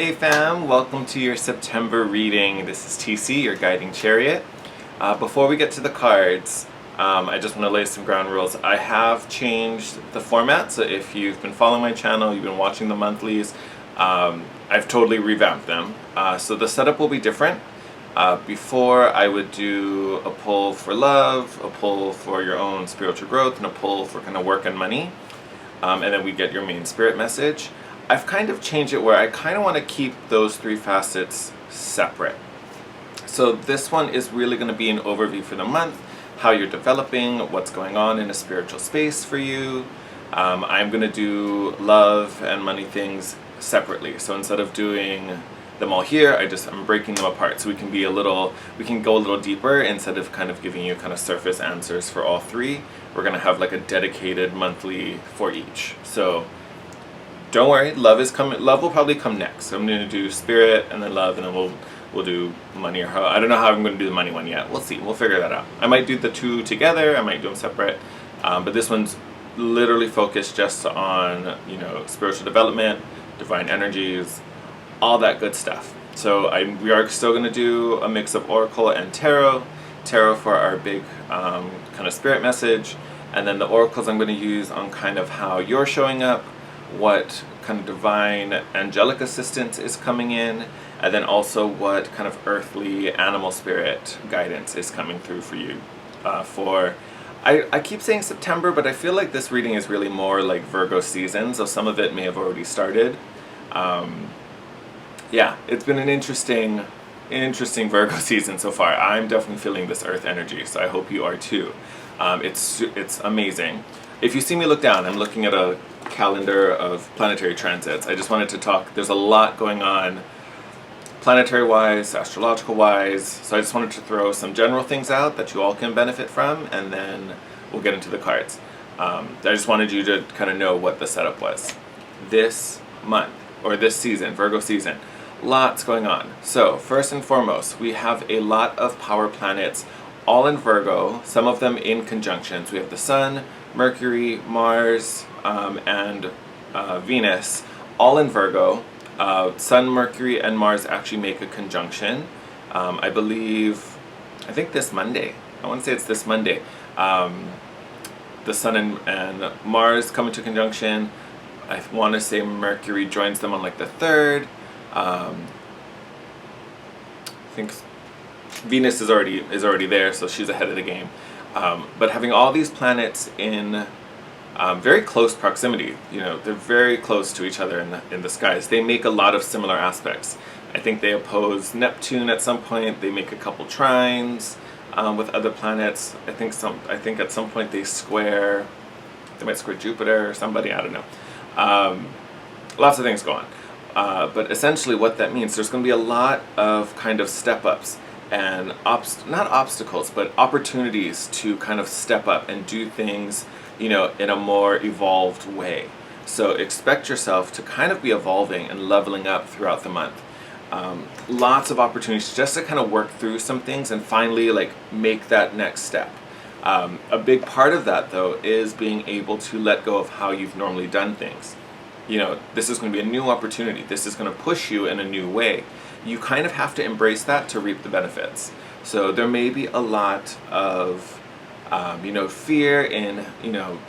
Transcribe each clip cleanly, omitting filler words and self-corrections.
Hey fam, welcome to your September reading. This is TC, your guiding chariot. Before we get to the cards, I just want to lay some ground rules. I have changed the format, so if you've been following my channel, you've been watching the monthlies, I've totally revamped them. So the setup will be different. Before I would do a pull for love, a pull for your own spiritual growth, and a pull for kind of work and money. And then we get your main spirit message. I've kind of changed it where I kind of want to keep those three facets separate. So this one is really going to be an overview for the month, how you're developing, what's going on in a spiritual space for you. I'm going to do love and money things separately. So instead of doing them all here, I'm breaking them apart so we can go a little deeper instead of kind of giving you kind of surface answers for all three. We're going to have like a dedicated monthly for each. So don't worry, love will probably come next. So I'm going to do spirit and then love, and then we'll do money, or how I don't know how I'm going to do the money one yet. We'll see. We'll figure that out. I might do the two together. I might do them separate. But this one's literally focused just on, spiritual development, divine energies, all that good stuff. So we are still going to do a mix of oracle and tarot. Tarot for our big kind of spirit message, and then the oracles I'm going to use on kind of how you're showing up, what kind of divine angelic assistance is coming in, and then also what kind of earthly animal spirit guidance is coming through for you. I keep saying September, but I feel like this reading is really more like Virgo season, so some of it may have already started. Yeah, it's been an interesting Virgo season so far. I'm definitely feeling this earth energy, so I hope you are too. It's amazing. If you see me look down, I'm looking at a calendar of planetary transits. I just wanted to talk. There's a lot going on planetary-wise, astrological-wise, so I just wanted to throw some general things out that you all can benefit from, and then we'll get into the cards. I just wanted you to kind of know what the setup was. This month, or this season, Virgo season, lots going on. So first and foremost, we have a lot of power planets all in Virgo, some of them in conjunctions. We have the Sun, Mercury, Mars, and Venus, all in Virgo. Sun, Mercury, and Mars actually make a conjunction. I think this Monday. I want to say it's this Monday. The Sun and Mars come into conjunction. I want to say Mercury joins them on like the 3rd. I think Venus is already there, so she's ahead of the game. But having all these planets in very close proximity, they're very close to each other in the skies. They make a lot of similar aspects. I think they oppose Neptune at some point. They make a couple trines with other planets. I think at some point they might square Jupiter or somebody. I don't know. Lots of things go on. But essentially what that means, there's going to be a lot of kind of step-ups and not obstacles, but opportunities to kind of step up and do things, in a more evolved way. So expect yourself to kind of be evolving and leveling up throughout the month. Lots of opportunities just to kind of work through some things and finally make that next step. A big part of that, though, is being able to let go of how you've normally done things. This is going to be a new opportunity. This is going to push you in a new way. You kind of have to embrace that to reap the benefits. So there may be a lot of, fear in,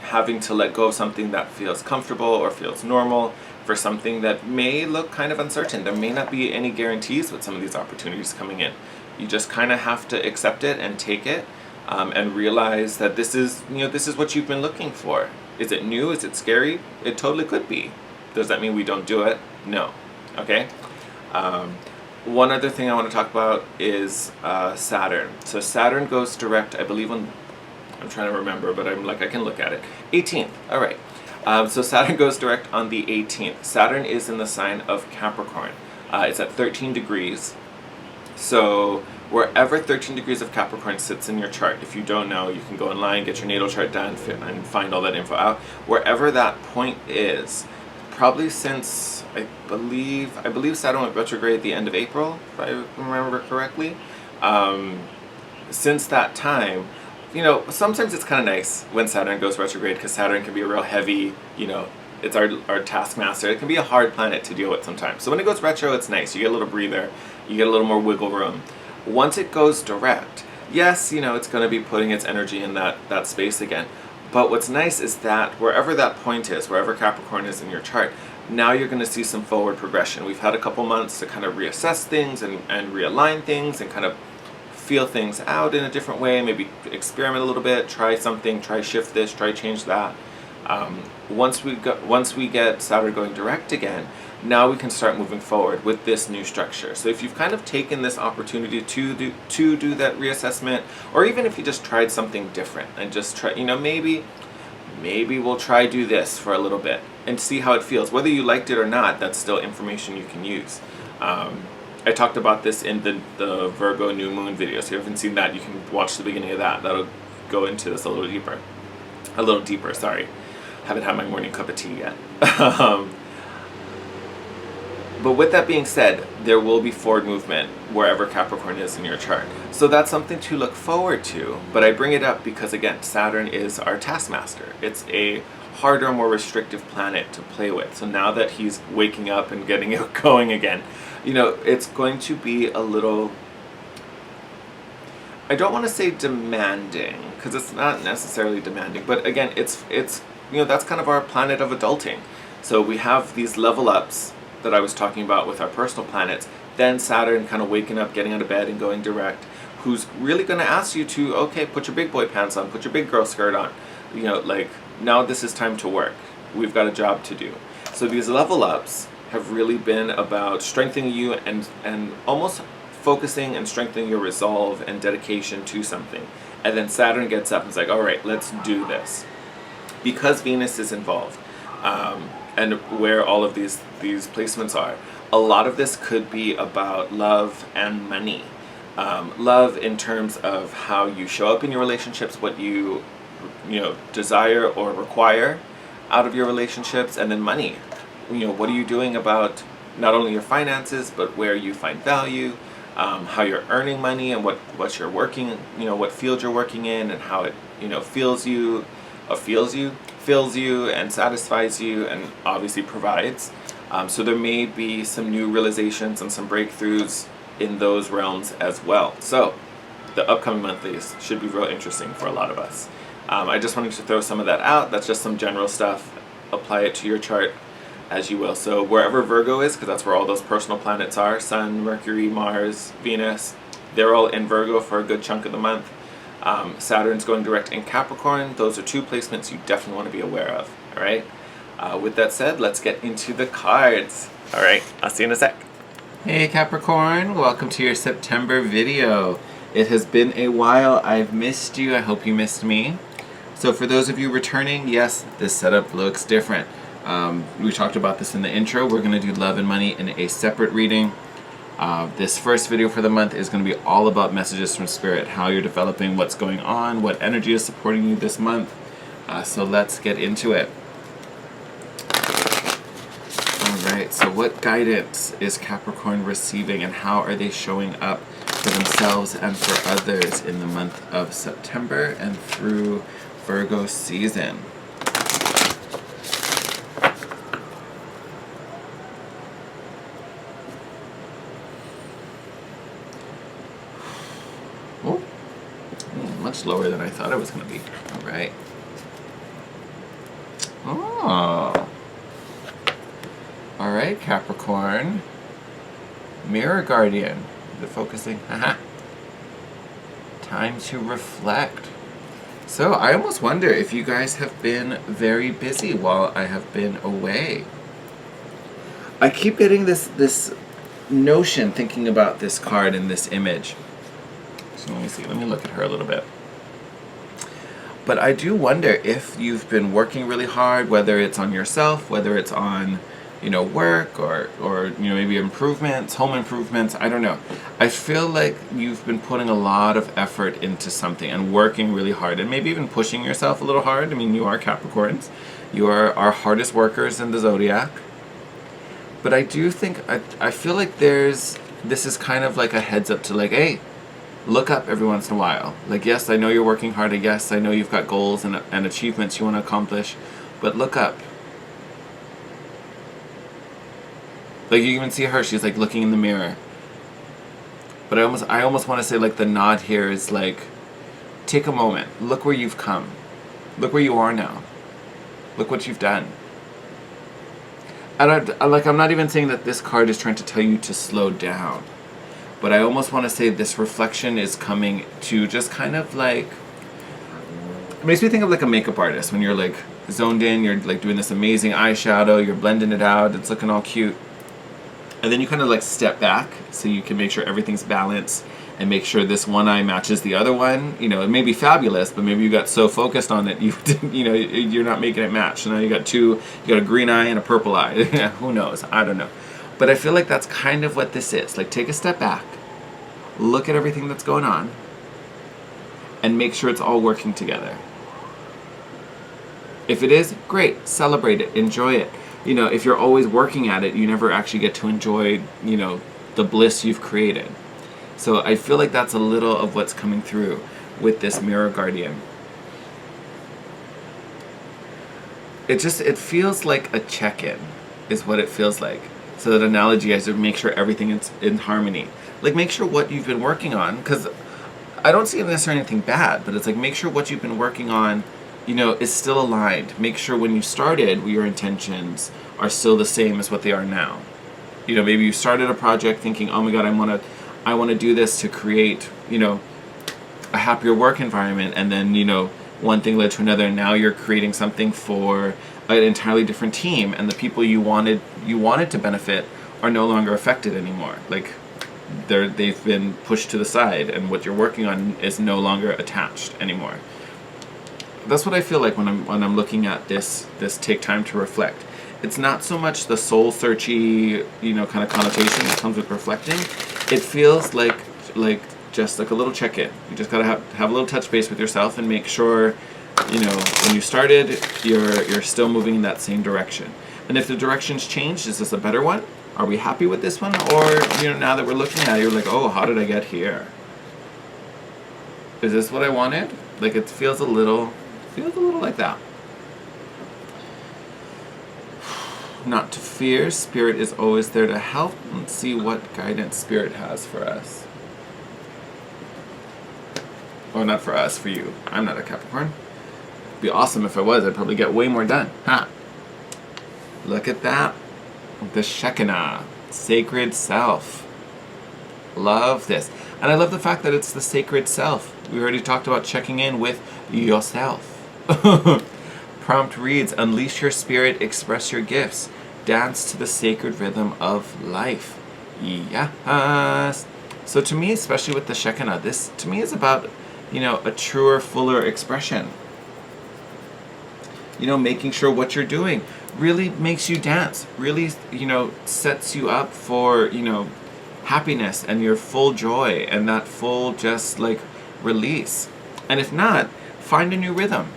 having to let go of something that feels comfortable or feels normal for something that may look kind of uncertain. There may not be any guarantees with some of these opportunities coming in. You just kind of have to accept it and take it, and realize that this is what you've been looking for. Is it new? Is it scary? It totally could be. Does that mean we don't do it? No. Okay? One other thing I want to talk about is Saturn. So Saturn goes direct, I believe, I'm trying to remember, but I can look at it. 18th. All right. So Saturn goes direct on the 18th. Saturn is in the sign of Capricorn. It's at 13 degrees. So wherever 13 degrees of Capricorn sits in your chart, if you don't know, you can go online, get your natal chart done, and find all that info out. Wherever that point is, probably since I believe Saturn went retrograde at the end of April, if I remember correctly. Since that time, sometimes it's kind of nice when Saturn goes retrograde, because Saturn can be a real heavy, It's our taskmaster. It can be a hard planet to deal with sometimes. So when it goes retro, it's nice. You get a little breather. You get a little more wiggle room. Once it goes direct, yes, it's going to be putting its energy in that space again. But what's nice is that wherever that point is, wherever Capricorn is in your chart, now you're going to see some forward progression. We've had a couple months to kind of reassess things and realign things and kind of feel things out in a different way, maybe experiment a little bit, try something, try shift this, try change that. Once we get Saturn going direct again, now we can start moving forward with this new structure. So if you've kind of taken this opportunity to do that reassessment, or even if you just tried something different and just try, maybe we'll try do this for a little bit and see how it feels. Whether you liked it or not, that's still information you can use. I talked about this in the Virgo new moon video, so if you haven't seen that, you can watch the beginning of that. That'll go into this a little deeper, sorry. Haven't had my morning cup of tea yet. But with that being said, there will be forward movement wherever Capricorn is in your chart. So that's something to look forward to. But I bring it up because, again, Saturn is our taskmaster. It's a harder, more restrictive planet to play with. So now that he's waking up and getting it going again, it's going to be a little, I don't want to say demanding, because it's not necessarily demanding, but again, it's that's kind of our planet of adulting. So we have these level ups that I was talking about with our personal planets, then Saturn kind of waking up, getting out of bed and going direct, who's really going to ask you to, okay, put your big boy pants on, put your big girl skirt on, now this is time to work. We've got a job to do. So these level ups have really been about strengthening you and almost focusing and strengthening your resolve and dedication to something. And then Saturn gets up and is like, all right, let's do this. Because Venus is involved, and where all of these placements are, a lot of this could be about love and money. Love in terms of how you show up in your relationships, what you desire or require out of your relationships, and then money. What are you doing about not only your finances, but where you find value, how you're earning money, and what you're working, what field you're working in, and how it fills you and satisfies you, and obviously provides. So there may be some new realizations and some breakthroughs in those realms as well. So the upcoming monthlies should be real interesting for a lot of us. I just wanted to throw some of that out. That's just some general stuff. Apply it to your chart as you will. So wherever Virgo is, because that's where all those personal planets are, Sun, Mercury, Mars, Venus, they're all in Virgo for a good chunk of the month. Saturn's going direct in Capricorn. Those are two placements you definitely want to be aware of. All right. With that said, let's get into the cards. All right. I'll see you in a sec. Hey Capricorn, welcome to your September video. It has been a while. I've missed you. I hope you missed me. So for those of you returning, yes, this setup looks different. We talked about this in the intro. We're going to do love and money in a separate reading. This first video for the month is going to be all about messages from Spirit, how you're developing, what's going on, what energy is supporting you this month. So let's get into it. Alright, so what guidance is Capricorn receiving, and how are they showing up for themselves and for others in the month of September and through Virgo season? Much lower than I thought it was going to be. All right. Oh. All right, Capricorn. Mirror Guardian. Is it focusing? Haha. Time to reflect. So I almost wonder if you guys have been very busy while I have been away. I keep getting this notion thinking about this card and this image. So let me see. Let me look at her a little bit. But I do wonder if you've been working really hard, whether it's on yourself, whether it's on, work or maybe improvements, home improvements. I don't know. I feel like you've been putting a lot of effort into something and working really hard, and maybe even pushing yourself a little hard. I mean, you are Capricorns. You are our hardest workers in the zodiac. But I do think, I feel like this is kind of like a heads up to like, hey, look up every once in a while. Like, yes, I know you're working hard. Yes, I know you've got goals and achievements you want to accomplish, but look up. Like, you even see her, she's like looking in the mirror. But I almost want to say, like, the nod here is like, take a moment. Look where you've come. Look where you are now. Look what you've done. And I'm not even saying that this card is trying to tell you to slow down. But I almost want to say this reflection is coming to just kind of like... It makes me think of like a makeup artist. When you're like zoned in, you're like doing this amazing eyeshadow, you're blending it out, it's looking all cute. And then you kind of like step back so you can make sure everything's balanced and make sure this one eye matches the other one. You know, it may be fabulous, but maybe you got so focused on it, you're not making it match. So now you got a green eye and a purple eye. Who knows? I don't know. But I feel like that's kind of what this is. Like, take a step back, look at everything that's going on, and make sure it's all working together. If it is, great. Celebrate it. Enjoy it. You know, if you're always working at it, you never actually get to enjoy, you know, the bliss you've created. So I feel like that's a little of what's coming through with this Mirror Guardian. It feels like a check-in is what it feels like. So that analogy is to make sure everything is in harmony. Like, make sure what you've been working on, because I don't see necessarily anything bad, but it's like, make sure what you've been working on, you know, is still aligned. Make sure when you started, your intentions are still the same as what they are now. You know, maybe you started a project thinking, oh my God, I want to do this to create, you know, a happier work environment, and then, you know, one thing led to another, and now you're creating something for an entirely different team, and the people you wanted to benefit are no longer affected anymore. Like, they've been pushed to the side, and what you're working on is no longer attached anymore. That's what I feel like when I'm looking at this take time to reflect. It's not so much the soul searchy, you know, kind of connotation that comes with reflecting. It feels like just like a little check-in. You just gotta have a little touch base with yourself and make sure, you know, when you started, you're still moving in that same direction. And if the direction's changed, is this a better one? Are we happy with this one? Or, you know, now that we're looking at it, you're like, oh, how did I get here? Is this what I wanted? Like, it feels a little like that. Not to fear. Spirit is always there to help. Let's see what guidance Spirit has for us. Oh, not for us, for you. I'm not a Capricorn. It'd be awesome if I was. I'd probably get way more done. Ha! Look at that. The Shekinah. Sacred self. Love this. And I love the fact that it's the sacred self. We already talked about checking in with yourself. Prompt reads, unleash your spirit, express your gifts. Dance to the sacred rhythm of life. Yes. So to me, especially with the Shekinah, this to me is about, you know, a truer, fuller expression. You know, making sure what you're doing really makes you dance, really, you know, sets you up for, you know, happiness and your full joy and that full just like release. And if not, find a new rhythm.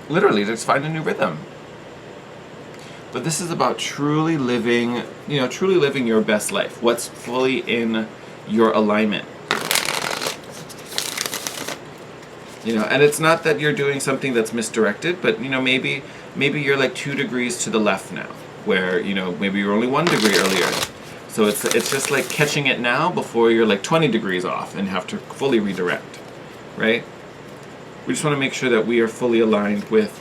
Literally, just find a new rhythm. But this is about truly living, you know, truly living your best life. What's fully in your alignment. You know, and it's not that you're doing something that's misdirected, but, you know, maybe you're like 2 degrees to the left now, where, you know, maybe you're only 1 degree earlier. So it's just like catching it now before you're like 20 degrees off and have to fully redirect, right? We just want to make sure that we are fully aligned with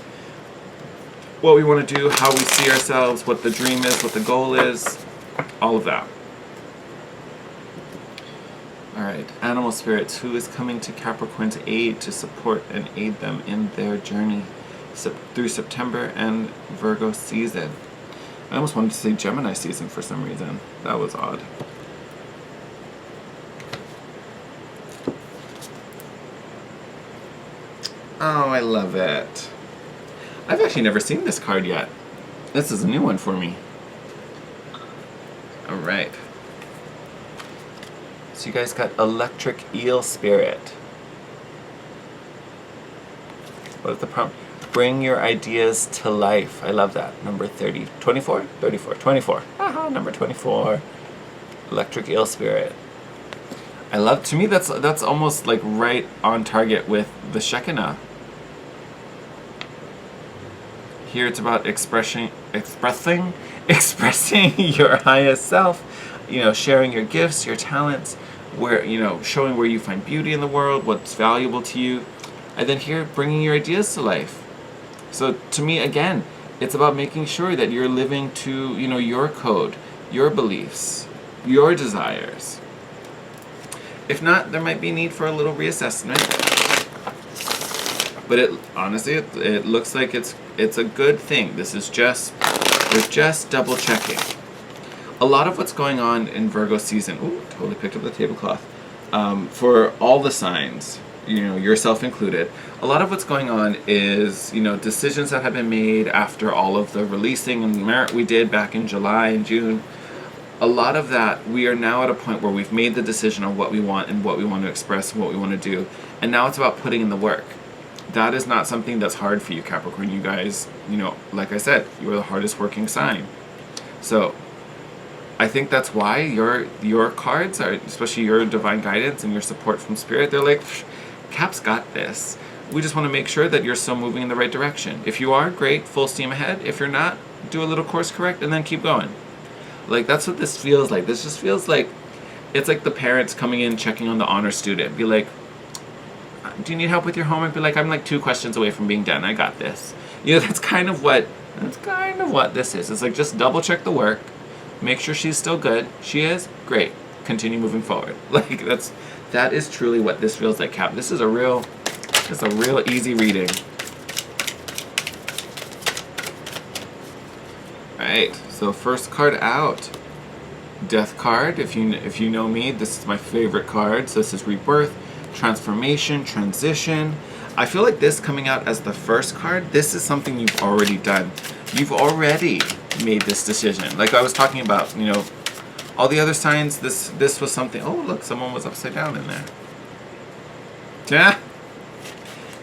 what we want to do, how we see ourselves, what the dream is, what the goal is, all of that. All right, animal spirits, who is coming to Capricorn's aid to support and aid them in their journey through September and Virgo season? I almost wanted to say Gemini season for some reason. That was odd. Oh, I love it. I've actually never seen this card yet. This is a new one for me. All right. So you guys got Electric Eel Spirit. What is the prompt? Bring your ideas to life. I love that. Number 30. 24? 34. 24. Aha, number 24. Electric Eel Spirit. I love, to me that's almost like right on target with the Shekinah. Here it's about expressing your highest self, sharing your gifts, your talents, where, showing where you find beauty in the world, what's valuable to you. And then here, bringing your ideas to life. So to me, again, it's about making sure that you're living to, your code, your beliefs, your desires. If not, there might be need for a little reassessment. But it looks like it's a good thing. This is we're just double checking. A lot of what's going on in Virgo season, totally picked up the tablecloth, for all the signs, yourself included, a lot of what's going on is, decisions that have been made after all of the releasing and merit we did back in July and June. A lot of that, we are now at a point where we've made the decision on what we want and what we want to express and what we want to do. And now it's about putting in the work. That is not something that's hard for you, Capricorn. You guys, like I said, you are the hardest working sign. So I think that's why your cards are, especially your divine guidance and your support from spirit, they're like, Cap's got this. We just want to make sure that you're still moving in the right direction. If you are, great, full steam ahead. If you're not, do a little course correct and then keep going. Like, that's what this feels like. This just feels like, it's like the parents coming in, checking on the honor student. Be like, do you need help with your homework? Be like, I'm like 2 questions away from being done. I got this. That's kind of what this is. It's like, just double check the work. Make sure she's still good. She is? Great. Continue moving forward. Like, that is truly what this feels like, Cap. This is a real easy reading. Alright, so first card out. Death card. If you know me, this is my favorite card. So this is rebirth, transformation, transition. I feel like this coming out as the first card, this is something you've already done. You've already made this decision. Like I was talking about, all the other signs, this was something. Oh, look, someone was upside down in there. Yeah.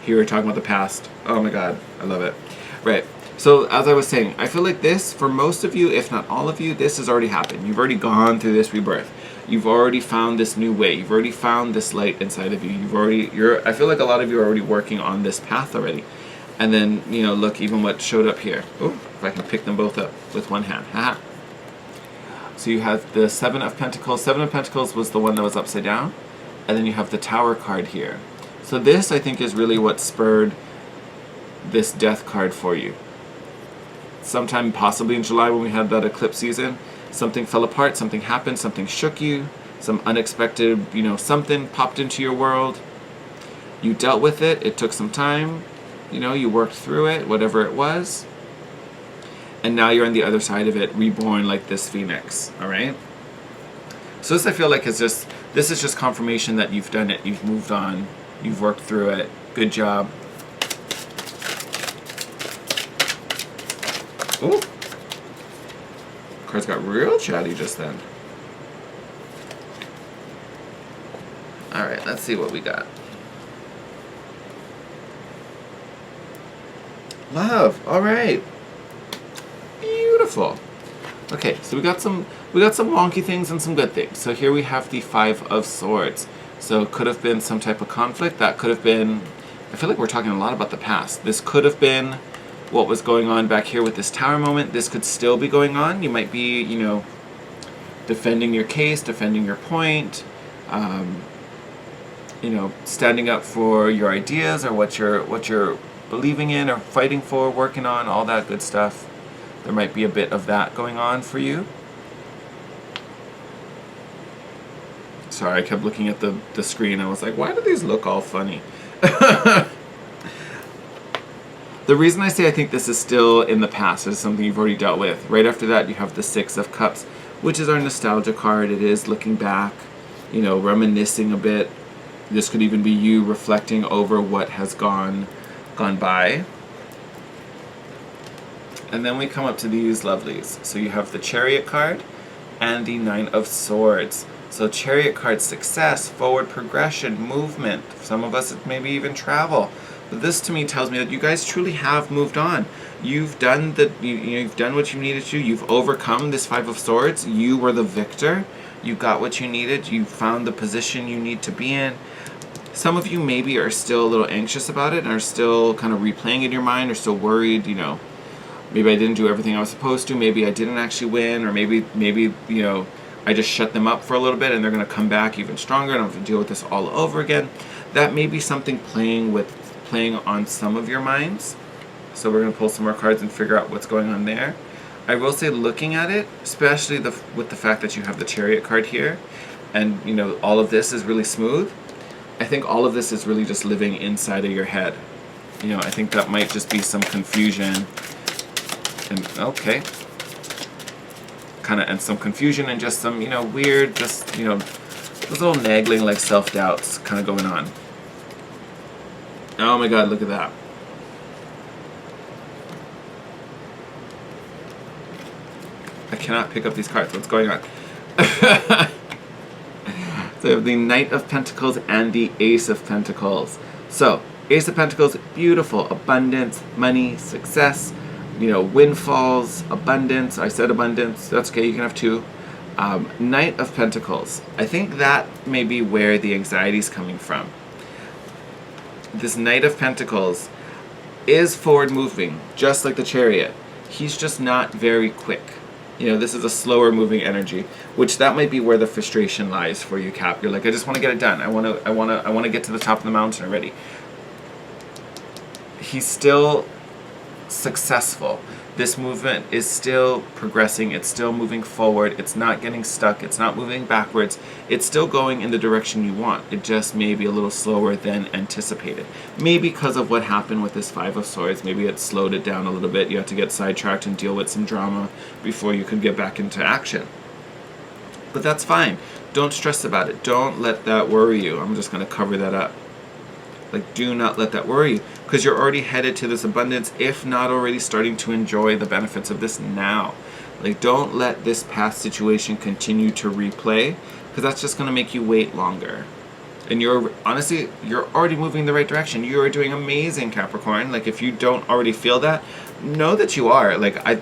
Here we're talking about the past. Oh my God, I love it. Right. So as I was saying, I feel like this, for most of you, if not all of you, this has already happened. You've already gone through this rebirth. You've already found this new way. You've already found this light inside of you. I feel like a lot of you are already working on this path already. And then, look, even what showed up here. Oh, if I can pick them both up with one hand. Haha. So you have the Seven of Pentacles. Seven of Pentacles was the one that was upside down. And then you have the Tower card here. So this, I think, is really what spurred this Death card for you. Sometime possibly in July when we had that eclipse season, something fell apart, something happened, something shook you, some unexpected, something popped into your world. You dealt with it. It took some time. You worked through it, whatever it was. And now you're on the other side of it, reborn like this phoenix, all right? So this, I feel like, this is just confirmation that you've done it, you've moved on, you've worked through it. Good job. Ooh. Cards got real chatty just then. Alright, let's see what we got. Love. Alright. Beautiful. Okay, so we got some wonky things and some good things. So here we have the Five of Swords. So it could have been some type of conflict. That could have been, I feel like we're talking a lot about the past. This could have been what was going on back here with this Tower moment. This could still be going on. You might be, defending your case, defending your point, standing up for your ideas or what you're believing in or fighting for, working on, all that good stuff. There might be a bit of that going on for you. Sorry, I kept looking at the screen. I was like, why do these look all funny? The reason I say I think this is still in the past is something you've already dealt with. Right after that, you have the Six of Cups, which is our nostalgia card. It is looking back, reminiscing a bit. This could even be you reflecting over what has gone by. And then we come up to these lovelies. So you have the Chariot card and the Nine of Swords. So Chariot card, success, forward progression, movement. Some of us, maybe even travel. But this to me tells me that you guys truly have moved on. You've done you've done what you needed to. You've overcome this Five of Swords. You were the victor. You got what you needed. You found the position you need to be in. Some of you maybe are still a little anxious about it and are still kind of replaying in your mind, or still worried, Maybe I didn't do everything I was supposed to. Maybe I didn't actually win, or maybe you know, I just shut them up for a little bit and they're going to come back even stronger and I'm going to deal with this all over again. That may be something playing on some of your minds. So we're going to pull some more cards and figure out what's going on there. I will say, looking at it, especially with the fact that you have the Chariot card here, and you know all of this is really smooth, I think all of this is really just living inside of your head. You know, I think that might just be some confusion and and some confusion and just some, you know, weird, just, you know, those little nagging like self-doubts kind of going on. Oh my god, look at that. I cannot pick up these cards. What's going on? So we have the Knight of Pentacles and the Ace of Pentacles. So, Ace of Pentacles, beautiful. Abundance, money, success, you know, windfalls, abundance. I said abundance. That's okay, you can have two. Knight of Pentacles. I think that may be where the anxiety is coming from. This Knight of Pentacles is forward moving, just like the Chariot. He's just not very quick. You know, this is a slower moving energy, which that might be where the frustration lies for you, Cap. You're like, I just want to get it done. I want to get to the top of the mountain already. He's still successful. This movement is still progressing. It's still moving forward. It's not getting stuck. It's not moving backwards. It's still going in the direction you want. It just may be a little slower than anticipated. Maybe because of what happened with this Five of Swords. Maybe it slowed it down a little bit. You have to get sidetracked and deal with some drama before you could get back into action. But that's fine. Don't stress about it. Don't let that worry you. I'm just going to cover that up. Like, do not let that worry you, because you're already headed to this abundance, if not already starting to enjoy the benefits of this now. Like, don't let this past situation continue to replay, because that's just going to make you wait longer. And you're already moving in the right direction. You are doing amazing, Capricorn. Like, if you don't already feel that, know that you are. Like, I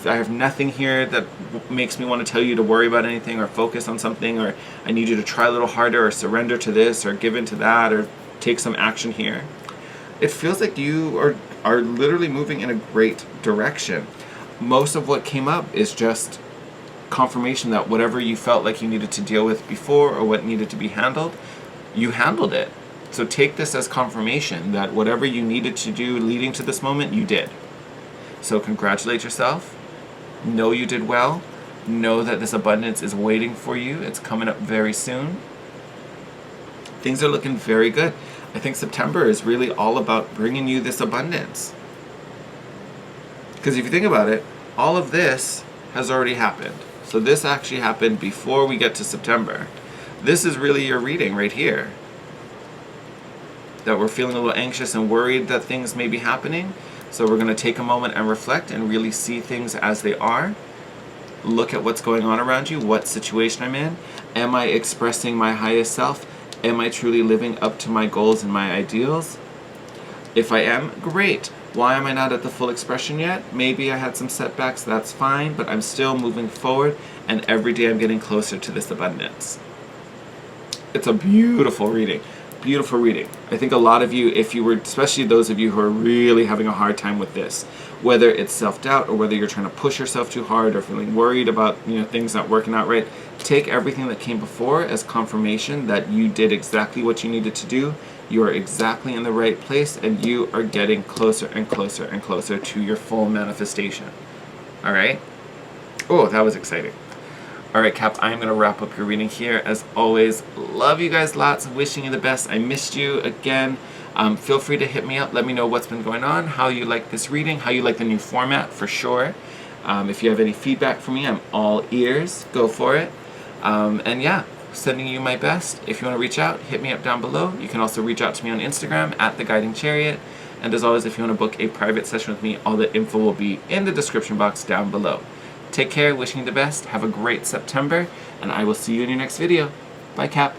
have nothing here that makes me want to tell you to worry about anything or focus on something, or I need you to try a little harder or surrender to this or give in to that or take some action here. It feels like you are literally moving in a great direction. Most of what came up is just confirmation that whatever you felt like you needed to deal with before or what needed to be handled, you handled it. So take this as confirmation that whatever you needed to do leading to this moment, you did. So congratulate yourself. Know you did well. Know that this abundance is waiting for you. It's coming up very soon. Things are looking very good. I think September is really all about bringing you this abundance. Because if you think about it, all of this has already happened. So this actually happened before we get to September. This is really your reading right here. That we're feeling a little anxious and worried that things may be happening. So we're going to take a moment and reflect and really see things as they are. Look at what's going on around you, what situation I'm in. Am I expressing my highest self? Am I truly living up to my goals and my ideals? If I am, great. Why am I not at the full expression yet? Maybe I had some setbacks, that's fine, but I'm still moving forward, and every day I'm getting closer to this abundance. It's a beautiful reading. Beautiful reading. I think a lot of you, if you were, especially those of you who are really having a hard time with this, whether it's self-doubt or whether you're trying to push yourself too hard or feeling worried about, things not working out right, take everything that came before as confirmation that you did exactly what you needed to do. You are exactly in the right place, and you are getting closer and closer and closer to your full manifestation. All right? Oh, that was exciting. All right, Cap, I'm going to wrap up your reading here. As always, love you guys lots. Wishing you the best. I missed you again. Feel free to hit me up. Let me know what's been going on, how you like this reading, how you like the new format for sure. If you have any feedback for me, I'm all ears. Go for it. And yeah, sending you my best. If you want to reach out, hit me up down below. You can also reach out to me on Instagram at The Guiding Chariot. And as always, if you want to book a private session with me, all the info will be in the description box down below. Take care, wishing you the best, have a great September, and I will see you in your next video. Bye, Cap.